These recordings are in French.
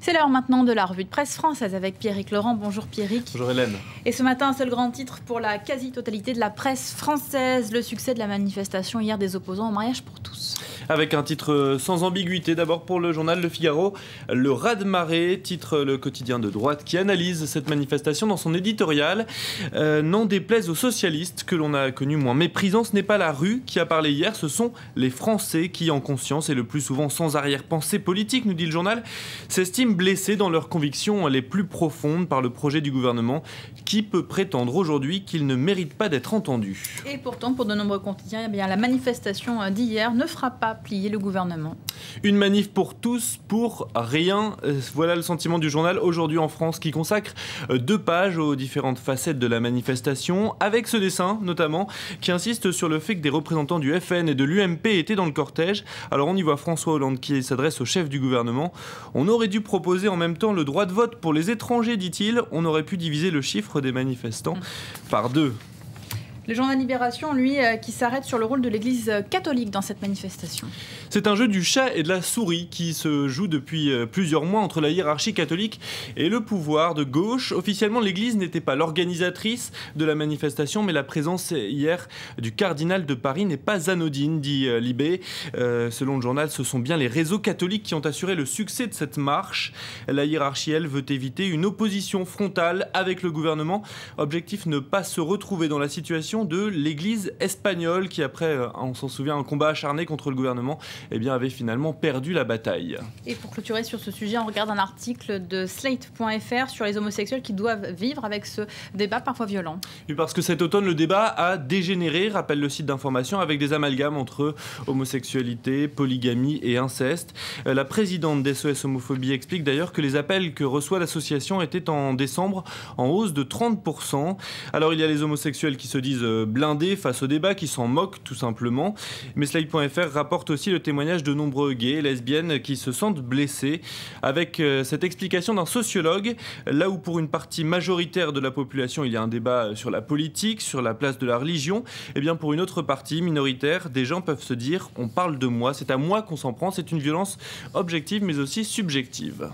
C'est l'heure maintenant de la revue de presse française avec Pierrick Laurent. Bonjour Pierrick. Bonjour Hélène. Et ce matin, un seul grand titre pour la quasi-totalité de la presse française. Le succès de la manifestation hier des opposants au mariage pour tous. Avec un titre sans ambiguïté, d'abord pour le journal Le Figaro, le raz-de-marée, titre le quotidien de droite qui analyse cette manifestation dans son éditorial. N'en déplaise aux socialistes que l'on a connu moins méprisant, ce n'est pas la rue qui a parlé hier, ce sont les Français qui, en conscience et le plus souvent sans arrière-pensée politique, nous dit le journal, s'estiment blessés dans leurs convictions les plus profondes par le projet du gouvernement. Qui peut prétendre aujourd'hui qu'il ne mérite pas d'être entendu? Et pourtant, pour de nombreux quotidiens, la manifestation d'hier ne fera pas plier le gouvernement. Une manif pour tous, pour rien. Voilà le sentiment du journal Aujourd'hui en France qui consacre 2 pages aux différentes facettes de la manifestation, avec ce dessin notamment qui insiste sur le fait que des représentants du FN et de l'UMP étaient dans le cortège. Alors on y voit François Hollande qui s'adresse au chef du gouvernement. On aurait dû proposer en même temps le droit de vote pour les étrangers, dit-il. On aurait pu diviser le chiffre des manifestants par 2. Le journal Libération, lui, qui s'arrête sur le rôle de l'Église catholique dans cette manifestation. C'est un jeu du chat et de la souris qui se joue depuis plusieurs mois entre la hiérarchie catholique et le pouvoir de gauche. Officiellement, l'Église n'était pas l'organisatrice de la manifestation, mais la présence hier du cardinal de Paris n'est pas anodine, dit Libé. Selon le journal, ce sont bien les réseaux catholiques qui ont assuré le succès de cette marche. La hiérarchie, elle, veut éviter une opposition frontale avec le gouvernement. Objectif, ne pas se retrouver dans la situation de l'Église espagnole qui, après, on s'en souvient, un combat acharné contre le gouvernement, avait finalement perdu la bataille. Et pour clôturer sur ce sujet, on regarde un article de Slate.fr sur les homosexuels qui doivent vivre avec ce débat parfois violent. Oui, parce que cet automne, le débat a dégénéré, rappelle le site d'information, avec des amalgames entre homosexualité, polygamie et inceste. La présidente d'SOS Homophobie explique d'ailleurs que les appels que reçoit l'association étaient en décembre en hausse de 30%. Alors il y a les homosexuels qui se disent blindés face au débat, qui s'en moquent tout simplement. Mais Slide.fr rapporte aussi le témoignage de nombreux gays et lesbiennes qui se sentent blessés, avec cette explication d'un sociologue, là où pour une partie majoritaire de la population il y a un débat sur la politique, sur la place de la religion, pour une autre partie minoritaire, des gens peuvent se dire on parle de moi, c'est à moi qu'on s'en prend, c'est une violence objective mais aussi subjective.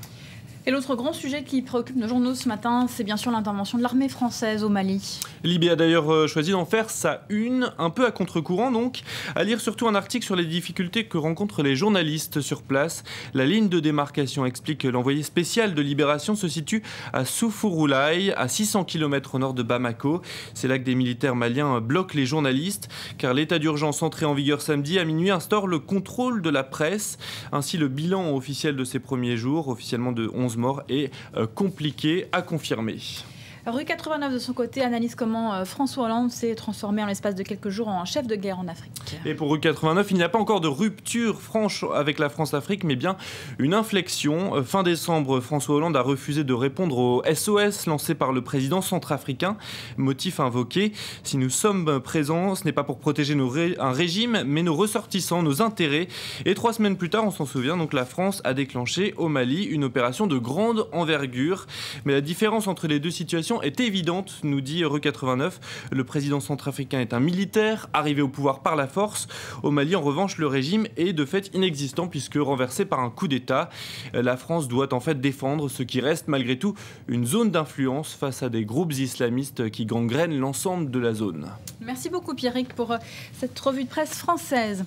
Et l'autre grand sujet qui préoccupe nos journaux ce matin, c'est bien sûr l'intervention de l'armée française au Mali. Libé a d'ailleurs choisi d'en faire sa une, un peu à contre-courant donc, à lire surtout un article sur les difficultés que rencontrent les journalistes sur place. La ligne de démarcation explique que l'envoyé spécial de Libération se situe à Soufouroulaye, à 600 km au nord de Bamako. C'est là que des militaires maliens bloquent les journalistes, car l'état d'urgence entré en vigueur samedi à minuit instaure le contrôle de la presse. Ainsi, le bilan officiel de ces premiers jours, officiellement de 11 morts, est compliqué à confirmer. Rue 89 de son côté analyse comment François Hollande s'est transformé en l'espace de quelques jours en chef de guerre en Afrique. Et pour Rue 89, il n'y a pas encore de rupture franche avec la France-Afrique, mais bien une inflexion. Fin décembre, François Hollande a refusé de répondre au SOS lancé par le président centrafricain. Motif invoqué, si nous sommes présents, ce n'est pas pour protéger un régime, mais nos ressortissants, nos intérêts. Et 3 semaines plus tard, on s'en souvient, donc la France a déclenché au Mali une opération de grande envergure. Mais la différence entre les deux situations est évidente, nous dit Rue 89. Le président centrafricain est un militaire arrivé au pouvoir par la force. Au Mali, en revanche, le régime est de fait inexistant puisque renversé par un coup d'État. La France doit en fait défendre ce qui reste malgré tout une zone d'influence face à des groupes islamistes qui gangrènent l'ensemble de la zone. Merci beaucoup Pierrick pour cette revue de presse française.